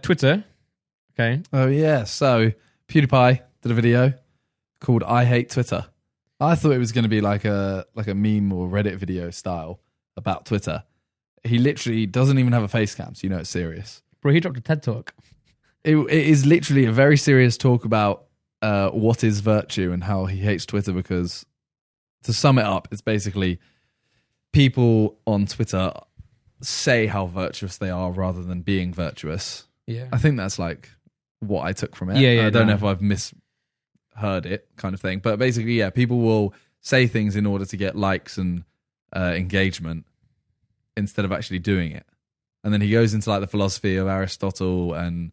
Twitter. Okay. Oh yeah. So PewDiePie did a video called "I Hate Twitter." I thought it was going to be like a meme or Reddit video style about Twitter. He literally doesn't even have a face cam, so you know it's serious. Bro, he dropped a TED talk. It is literally a very serious talk about what is virtue and how he hates Twitter, because to sum it up, it's basically people on Twitter say how virtuous they are rather than being virtuous. Yeah. I think that's like what I took from it. Yeah, I don't know if I've misheard it kind of thing. But basically, yeah, people will say things in order to get likes and engagement instead of actually doing it. And then he goes into like the philosophy of Aristotle and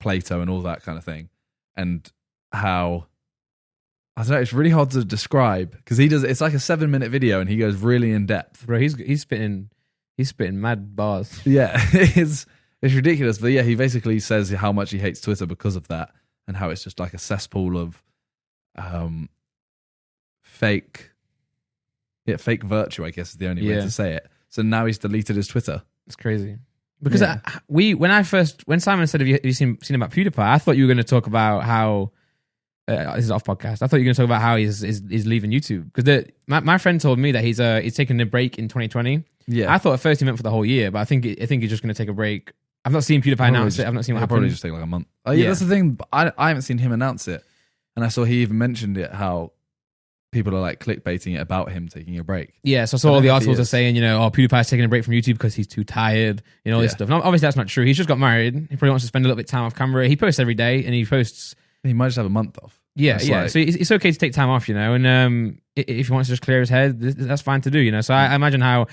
Plato and all that kind of thing. And how, I don't know, it's really hard to describe because it's like a 7-minute video and he goes really in depth. Bro, he's spitting mad bars. Yeah, it's ridiculous. But yeah, he basically says how much he hates Twitter because of that and how it's just like a cesspool of fake virtue, I guess is the only way to say it. So now he's deleted his Twitter. It's crazy. Because when Simon said, have you seen about PewDiePie, I thought you were going to talk about how, this is off podcast, I thought you were going to talk about how he's leaving YouTube. Because my friend told me that he's taking a break in 2020. Yeah. I thought at first he meant for the whole year, but I think he's just going to take a break. I've not seen PewDiePie announce it. I've not seen what happened. Probably just take like a month. Oh yeah, that's the thing. I haven't seen him announce it. And I saw he even mentioned it, how people are like clickbaiting it about him taking a break. Yeah, so I saw all the articles are saying, PewDiePie's taking a break from YouTube because he's too tired, all this stuff. And obviously that's not true. He's just got married. He probably wants to spend a little bit of time off camera. He posts every day and he posts... He might just have a month off. Yeah. So it's okay to take time off, and if he wants to just clear his head, that's fine to do, So I imagine how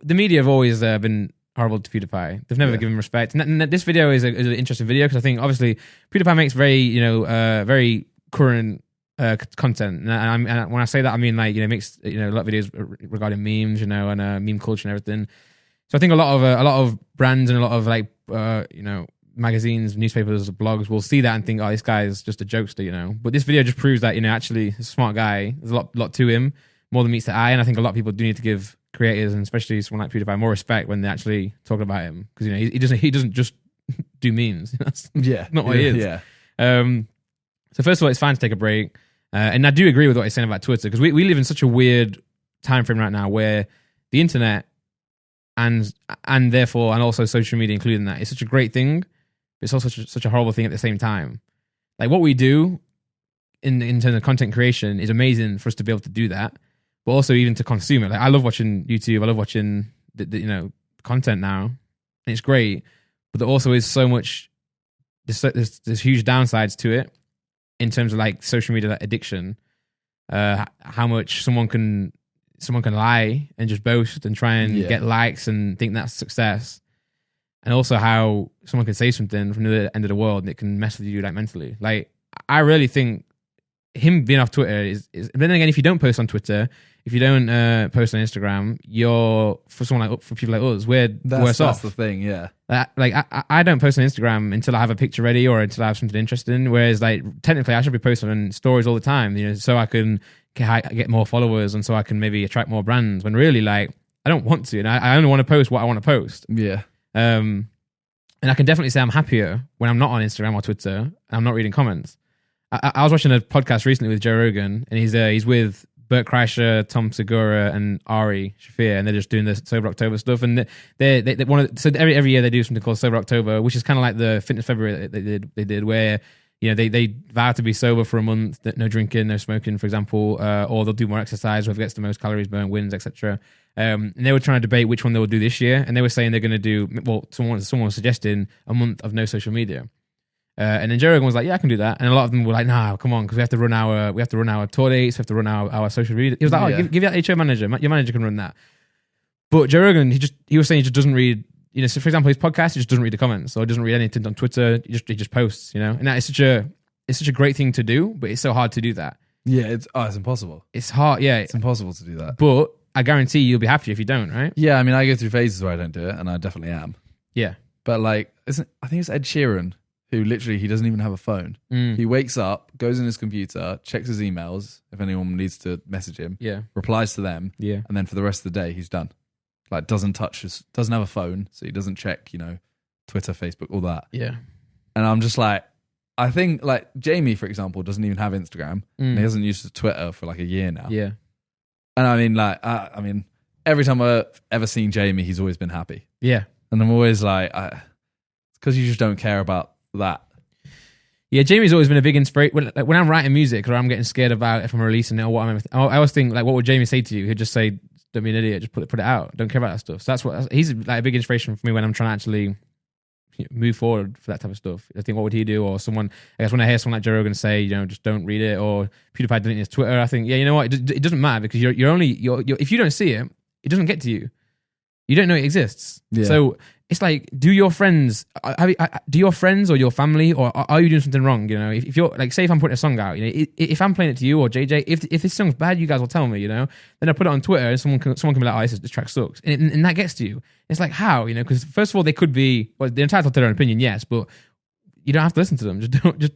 the media have always been horrible to PewDiePie. They've never given him respect. And this video is an interesting video because I think obviously PewDiePie makes very current content, and when I say that, I mean like makes a lot of videos regarding memes, and meme culture and everything. So I think a lot of brands and a lot of magazines, newspapers, blogs will see that and think, oh, this guy is just a jokester, But this video just proves that actually he's a smart guy. There's a lot to him, more than meets the eye, and I think a lot of people do need to give creators and especially someone like PewDiePie more respect when they actually talk about him, because he doesn't just do memes. That's not what he is. Yeah. So first of all, it's fine to take a break. And I do agree with what he's saying about Twitter, because we live in such a weird time frame right now where the internet and also social media, including that, is such a great thing, but it's also such a horrible thing at the same time. Like what we do in terms of content creation is amazing for us to be able to do that, but also even to consume it. Like I love watching YouTube. I love watching the content now, and it's great. But there also is so much. There's huge downsides to it. In terms of like social media addiction, how much someone can lie and just boast and try and get likes and think that's success, and also how someone can say something from the end of the world and it can mess with you like mentally. Like I really think him being off Twitter is. But then again, if you don't post on Twitter, if you don't post on Instagram, you're for people like us, we're worse off. That's the thing, yeah. I don't post on Instagram until I have a picture ready or until I have something interesting. Whereas like technically, I should be posting on stories all the time, so I can get more followers and so I can maybe attract more brands. When really, like, I don't want to, and I only want to post what I want to post. Yeah. And I can definitely say I'm happier when I'm not on Instagram or Twitter and I'm not reading comments. I was watching a podcast recently with Joe Rogan, and he's with Bert Kreischer, Tom Segura, and Ari Shafir, and they're just doing the Sober October stuff. And they every year they do something called Sober October, which is kind of like the Fitness February they did where they vow to be sober for a month, no drinking, no smoking, for example, or they'll do more exercise, whoever gets the most calories burned wins, etc. And they were trying to debate which one they would do this year, and they were saying they're going to do, well, someone was suggesting a month of no social media. And then Joe Rogan was like, yeah, I can do that. And a lot of them were like, nah, come on, because we have to run our tour dates, we have to run our social media. He was like, give that to your manager. Your manager can run that. But Joe Rogan, he was saying he just doesn't read, so for example, his podcast, he just doesn't read the comments, or doesn't read anything on Twitter. He just posts, and that is such a great thing to do, but it's so hard to do that. Yeah, it's impossible. It's hard, yeah. It's impossible to do that. But I guarantee you'll be happier if you don't, right? Yeah, I mean, I go through phases where I don't do it, and I definitely am. Yeah. But like, I think it's Ed Sheeran, who literally, he doesn't even have a phone. He wakes up, goes in his computer, checks his emails, if anyone needs to message him, replies to them, and then for the rest of the day, he's done. Like, doesn't have a phone, so he doesn't check, Twitter, Facebook, all that. Yeah. And I'm just like, I think like Jamie, for example, doesn't even have Instagram. And he hasn't used Twitter for like a year now. Yeah. And I mean, like, every time I've ever seen Jamie, he's always been happy. Yeah. And I'm always like, it's because you just don't care about that. Yeah, Jamie's always been a big inspiration. When I'm writing music or I'm getting scared about if I'm releasing it or what I always think, like, what would Jamie say to you? He'd just say, don't be an idiot, just put it out. Don't care about that stuff. So he's like a big inspiration for me when I'm trying to actually move forward for that type of stuff. I think, what would he do? Or someone, I guess when I hear someone like Joe Rogan say, just don't read it, or PewDiePie deleting his Twitter, I think, yeah, you know what? It doesn't matter because you're only if you don't see it, it doesn't get to you. You don't know it exists. Yeah. So it's like, do your friends or your family, or are you doing something wrong? If you're like, say if I'm putting a song out, if I'm playing it to you or JJ, if this song's bad, you guys will tell me, then I put it on Twitter and someone can be like, oh, this track sucks. And that gets to you. It's like, how, because first of all, they could be, well, they're entitled to their own opinion, yes, but you don't have to listen to them. Just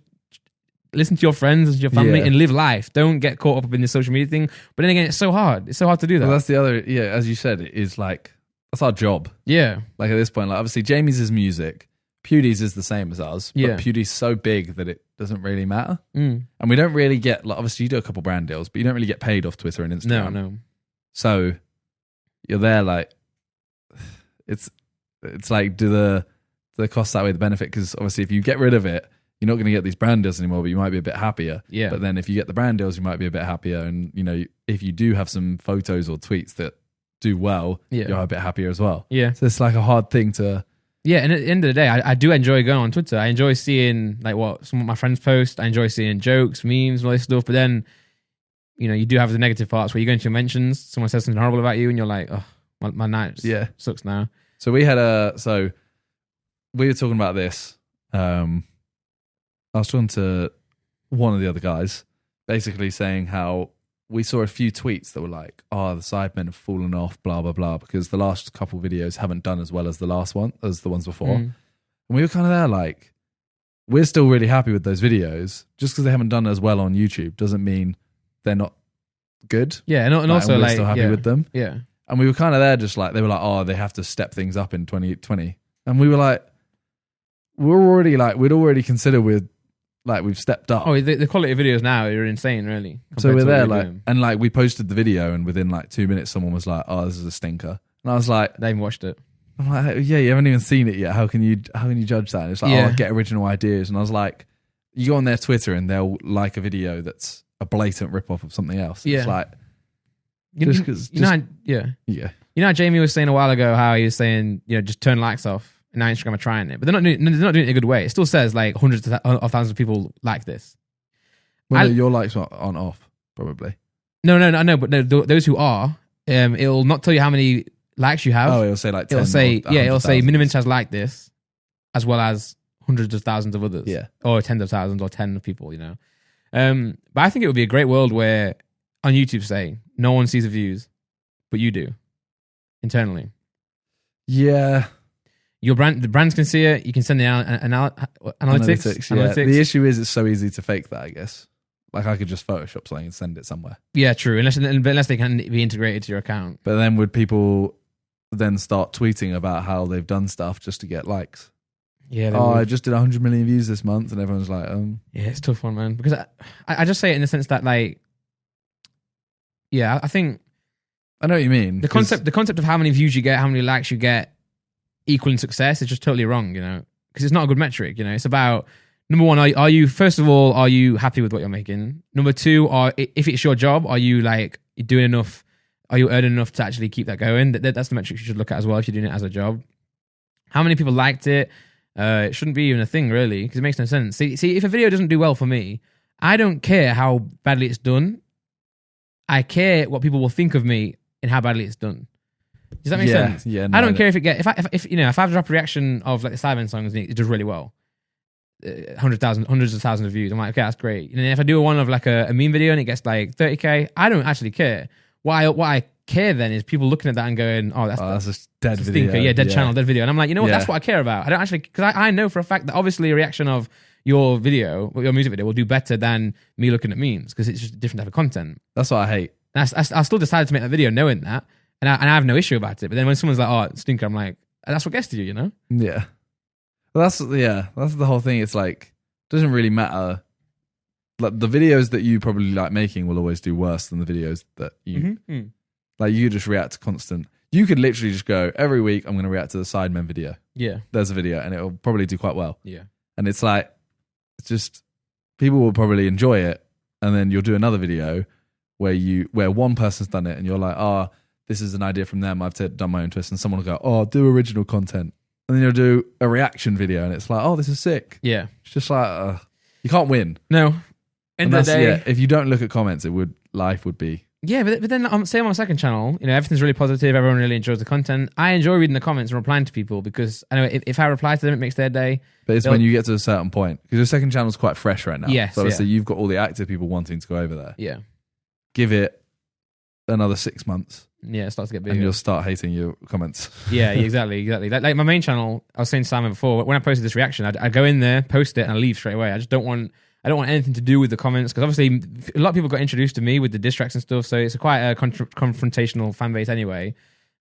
listen to your friends and your family and live life. Don't get caught up in the social media thing. But then again, it's so hard. It's so hard to do that. Well, that's the other, as you said, it is like, that's our job. Yeah. Like at this point, like obviously Jamie's is music. PewDie's is the same as ours. But PewDie's so big that it doesn't really matter. And we don't really get, like, obviously you do a couple brand deals, but you don't really get paid off Twitter and Instagram. No. So you're there like, it's like, do the costs outweigh the benefit? Because obviously if you get rid of it, you're not going to get these brand deals anymore, but you might be a bit happier. Yeah. But then if you get the brand deals, you might be a bit happier. And, if you do have some photos or tweets that do well, you're a bit happier as well. Yeah. So it's like a hard thing to... Yeah, and at the end of the day, I do enjoy going on Twitter. I enjoy seeing like what some of my friends post. I enjoy seeing jokes, memes, and all this stuff. But then, you do have the negative parts where you go into your mentions, someone says something horrible about you, and you're like, oh, my night sucks now. So we were talking about this. I was talking to one of the other guys, basically saying how we saw a few tweets that were like, oh, the Sidemen have fallen off, blah, blah, blah, because the last couple videos haven't done as well as the ones before. And we were kind of there like, we're still really happy with those videos. Just because they haven't done as well on YouTube doesn't mean they're not good. Yeah, and also we're like, still happy with them. Yeah. And we were kind of there just like, they were like, oh, they have to step things up in 2020. And we were like, we'd already considered we've stepped up. Oh, the quality of videos now are insane, really. So we're there, like, and like we posted the video, and within like 2 minutes, someone was like, "Oh, this is a stinker," and I was like, "They even watched it." I'm like, "Yeah, you haven't even seen it yet. How can you judge that?" And it's like, "Oh, get original ideas," and I was like, "You go on their Twitter, and they'll like a video that's a blatant ripoff of something else." Yeah. It's like, You know how Jamie was saying a while ago how he was saying, just turn likes off. Now Instagram are trying it, but they're not doing it in a good way. It still says like hundreds of thousands of people like this. Well, your likes aren't off, probably. No. But those who are, it'll not tell you how many likes you have. Oh, it'll say like 10 it'll say Miniminter has liked this, as well as hundreds of thousands of others. Yeah, or tens of thousands or 10 of people. But I think it would be a great world where on YouTube, say no one sees the views, but you do internally. Yeah. The brands can see it. You can send the analytics. Yeah. The issue is it's so easy to fake that, I guess. Like I could just Photoshop something and send it somewhere. Yeah, true. Unless they can be integrated to your account. But then would people then start tweeting about how they've done stuff just to get likes? Yeah. I just did 100 million views this month, and everyone's like, Yeah, it's a tough one, man. Because I just say it in the sense that, like, yeah, I think I know what you mean. The concept of how many views you get, how many likes you get, equaling success is just totally wrong, because it's not a good metric. It's about, number one, are you happy with what you're making? Number two, if it's your job, are you like doing enough? Are you earning enough to actually keep that going? That's the metric you should look at as well if you're doing it as a job. How many people liked it? It shouldn't be even a thing, really, because it makes no sense. See, if a video doesn't do well for me, I don't care how badly it's done. I care what people will think of me and how badly it's done. Does that make sense? Yeah. No, I don't care if I drop a reaction of like the Sidemen songs and it does really well, hundreds of thousands of views, I'm like, okay, that's great. And then if I do one of like a meme video and it gets like 30k, I don't actually care. What I care then is people looking at that and going, oh, that's a dead video. Stinker. Yeah, dead channel, dead video. And I'm like, you know what? That's what I care about. I don't actually, because I know for a fact that obviously a reaction of your video, your music video, will do better than me looking at memes because it's just a different type of content. That's what I hate. And I still decided to make that video knowing that. And I have no issue about it. But then when someone's like, oh, stinker, I'm like, that's what gets to you, Yeah. But that's the whole thing. It's like, doesn't really matter. Like the videos that you probably like making will always do worse than the videos that you like. You just react to constant. You could literally just go every week. I'm going to react to the Sidemen video. Yeah, there's a video, and it'll probably do quite well. Yeah, and it's like, it's just people will probably enjoy it, and then you'll do another video where one person's done it, and you're like, oh, this is an idea from them. I've done my own twist, and someone will go, oh, do original content, and then you'll do a reaction video, and it's like, oh, this is sick. Yeah, it's just like you can't win. No. End of the day, if you don't look at comments, life would be. Yeah, but then say on my second channel, everything's really positive. Everyone really enjoys the content. I enjoy reading the comments and replying to people because I know if I reply to them, it makes their day. But it's when you get to a certain point because your second channel's quite fresh right now. Yes, so obviously you've got all the active people wanting to go over there. Yeah, give it another 6 months. Yeah, it starts to get bigger, and you'll start hating your comments. Yeah, exactly. Like my main channel, I was saying to Simon before, when I posted this reaction, I'd go in there, post it, and I leave straight away. I don't want anything to do with the comments because obviously a lot of people got introduced to me with the diss tracks and stuff, so it's quite a confrontational fan base anyway.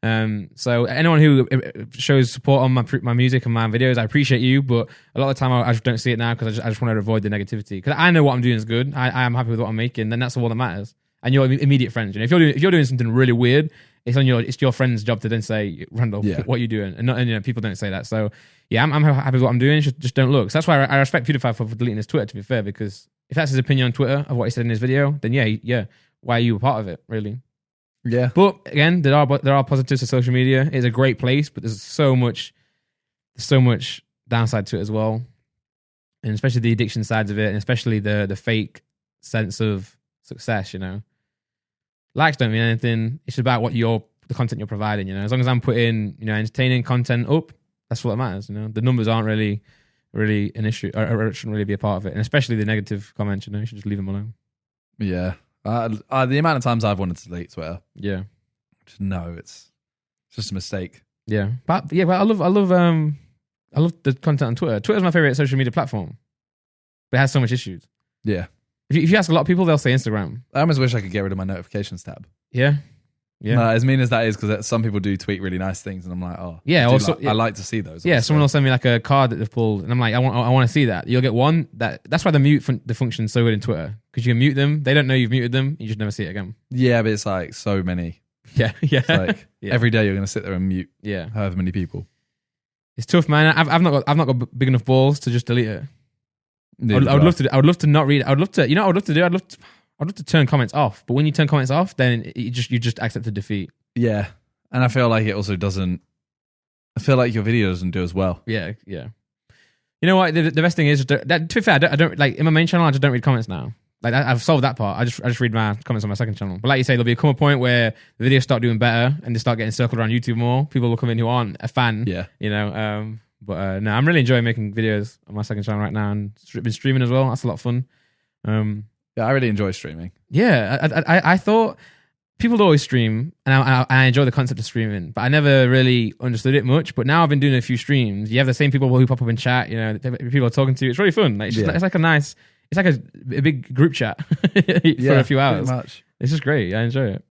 So anyone who shows support on my music and my videos, I appreciate you, but a lot of the time I just don't see it now because I just want to avoid the negativity because I know what I'm doing is good. I am happy with what I'm making, then that's all that matters. And your immediate friends, if you're doing something really weird, it's your friend's job to then say, Randolph, what are you doing? And people don't say that. So yeah, I'm happy with what I'm doing. Just don't look. So that's why I respect PewDiePie for deleting his Twitter. To be fair, because if that's his opinion on Twitter of what he said in his video, then yeah, why are you a part of it? Really? Yeah. But again, there are positives to social media. It's a great place, but there's so much downside to it as well, and especially the addiction sides of it, and especially the fake sense of success. Likes don't mean anything. It's about the content you're providing. As long as I'm putting entertaining content up, that's what that matters. The numbers aren't really an issue, or shouldn't really be a part of it, and especially the negative comments. You should just leave them alone. Yeah. The amount of times I've wanted to delete Twitter. Yeah. Just no, it's just a mistake. Yeah, but I love the content on Twitter. Twitter's my favorite social media platform, but it has so much issues. Yeah. If you ask a lot of people, they'll say Instagram. I almost wish I could get rid of my notifications tab. Yeah. As mean as that is, because some people do tweet really nice things, and I'm like, oh, yeah. I like to see those. Yeah, someone will send me like a card that they've pulled, and I'm like, I want to see that. You'll get one. That's why the function's so good in Twitter, because you can mute them. They don't know you've muted them. You just never see it again. Yeah, but it's like so many. Yeah. It's like every day you're going to sit there and mute. Yeah. However many people. It's tough, man. I've not got big enough balls to just delete it. I would love to not read. I would love to. What I would love to do? I'd love to turn comments off. But when you turn comments off, then you just accept the defeat. Yeah, and I feel like it also doesn't. I feel like your video doesn't do as well. Yeah. You know what? The best thing is that, to be fair, I don't like in my main channel. I just don't read comments now. Like I've solved that part. I just read my comments on my second channel. But like you say, there'll come a point where the videos start doing better and they start getting circled around YouTube more. People will come in who aren't a fan. Yeah. But no, I'm really enjoying making videos on my second channel right now and been streaming as well. That's a lot of fun. Yeah, I really enjoy streaming. Yeah, I thought people always stream, and I enjoy the concept of streaming, but I never really understood it much. But now I've been doing a few streams. You have the same people who pop up in chat. People are talking to you. It's really fun. Like it's like a big group chat for a few hours. Pretty much. It's just great. I enjoy it.